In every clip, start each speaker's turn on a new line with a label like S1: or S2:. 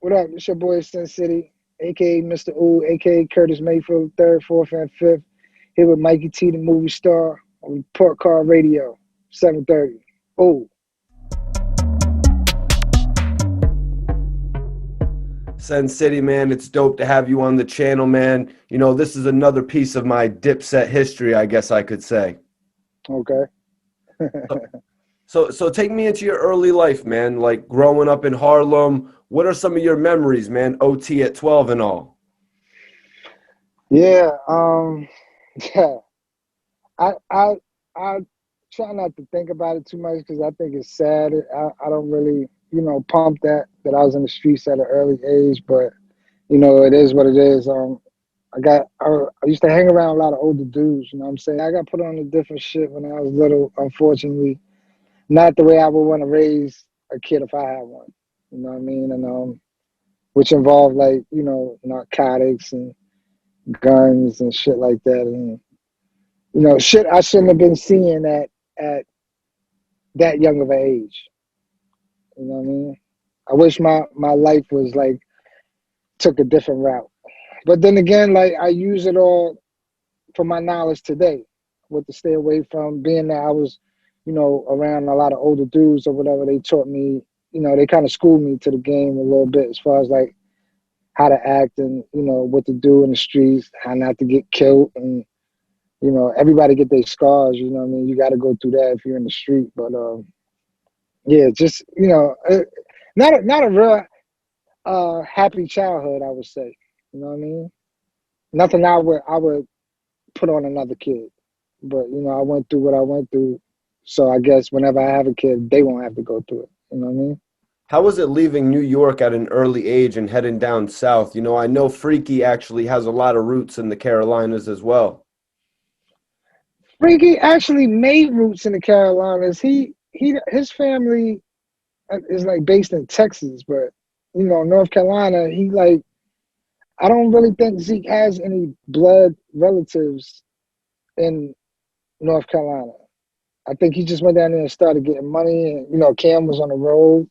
S1: What up? It's your boy Sin City, aka Mr. Ooh, aka Curtis Mayfield, third, fourth, and fifth. Here with Mikey T, the movie star, on Report Card Radio, 7:30. Ooh.
S2: Sen City, man, it's dope to have you on the channel, man. You know, this is another piece of my Dipset history, I guess I could say.
S1: Okay.
S2: So take me into your early life, man, like growing up in Harlem. What are some of your memories, man? OT at 12 and all.
S1: Yeah. Yeah. I I try not to think about it too much because I think it's sad. I don't really, pump that I was in the streets at an early age, but it is what it is. I used to hang around a lot of older dudes, you know what I'm saying? I got put on a different shit when I was little, unfortunately. Not the way I would want to raise a kid if I had one. You know what I mean? And which involved like, narcotics and guns and shit like that. And shit I shouldn't have been seeing at that young of an age. You know what I mean? I wish my life was like took a different route. But then again, like I use it all for my knowledge today, what to stay away from. Being that I was, around a lot of older dudes or whatever, they taught me, they kind of schooled me to the game a little bit as far as like how to act and what to do in the streets, how not to get killed, and everybody get their scars. You know what I mean? You got to go through that if you're in the street. But yeah, just not a real happy childhood, I would say. You know what I mean? Nothing I would put on another kid. But I went through what I went through, so I guess whenever I have a kid, they won't have to go through it. You know what I mean?
S2: How was it leaving New York at an early age and heading down south? You know, I know Freekey actually has a lot of roots in the Carolinas as well.
S1: Freaky actually made roots in the Carolinas. His family is like based in Texas, but North Carolina. He like I don't really think Zeke has any blood relatives in North Carolina. I think he just went down there and started getting money. And Cam was on the road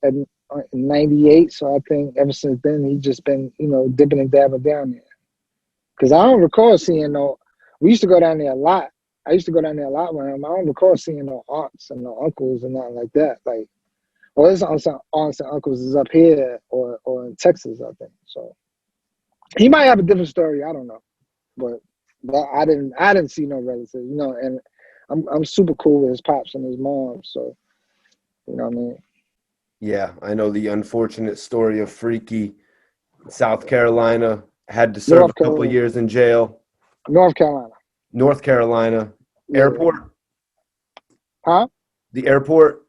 S1: in '98, so I think ever since then he's just been dipping and dabbing down there. Because I don't recall seeing no. We used to go down there a lot. I used to go down there a lot with him. I don't recall seeing no aunts and no uncles and nothing like that. Like, or his aunts and uncles is up here or in Texas, I think. So he might have a different story. I don't know, but I didn't see no relatives. And I'm super cool with his pops and his mom. So you know what I mean.
S2: Yeah, I know the unfortunate story of Freekey, South Carolina, had to serve
S1: North
S2: a couple of
S1: Carolina.
S2: years in jail.
S1: North Carolina.
S2: North Carolina,
S1: Yeah.
S2: airport,
S1: Huh?
S2: the airport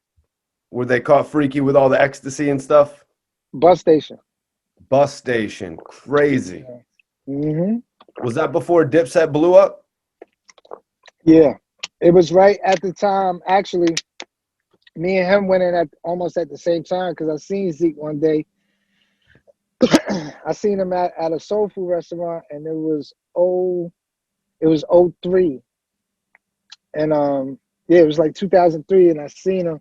S2: where they caught Freekey with all the ecstasy and stuff.
S1: Bus station.
S2: Bus station, crazy.
S1: Yeah. Mm-hmm.
S2: Was that before Dipset blew up?
S1: Yeah. It was right at the time. Actually, me and him went in at almost at the same time because I seen Zeke one day. I seen him at a soul food restaurant, and it was 03. And yeah, it was like 2003, and I seen him.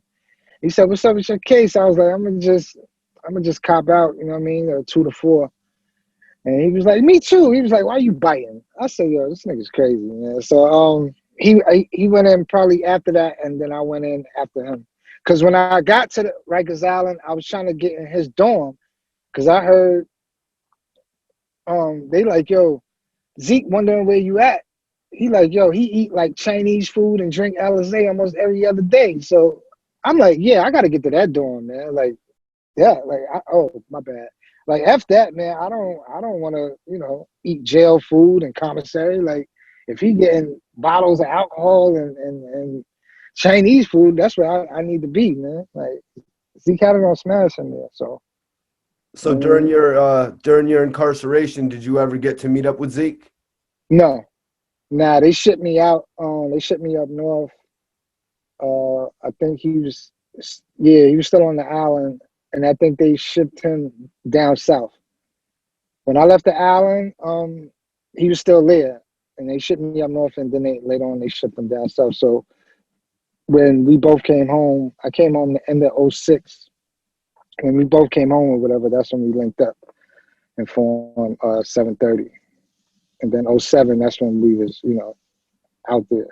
S1: He said, "What's up with your case?" I was like, I'm gonna just cop out, you know what I mean, 2 to 4. And he was like, "Me too." He was like, "Why you biting?" I said, "Yo, this nigga's crazy, man." So he went in probably after that, and then I went in after him. Cause when I got to the Rikers Island, I was trying to get in his dorm, cause I heard they like, "Yo, Zeke wondering where you at." He like, "Yo, he eat like Chinese food and drink Alizé almost every other day." So I'm like, "Yeah, I got to get to that dorm, man." Like, yeah, like, oh, my bad. Like, F that, man. I don't want to, eat jail food and commissary. Like, if he getting bottles of alcohol and Chinese food, that's where I need to be, man. Like, Zeke had it on smash in there. So,
S2: So during your incarceration, did you ever get to meet up with Zeke?
S1: no, nah, they shipped me out. They shipped me up north. I think he was still on the island, and I think they shipped him down south. When I left the island, he was still there, and they shipped me up north, and then later on they shipped him down south. So when we both came home, I came home the end of '06, when we both came home or whatever, that's when we linked up and formed 730. And then '07, that's when we was, out there.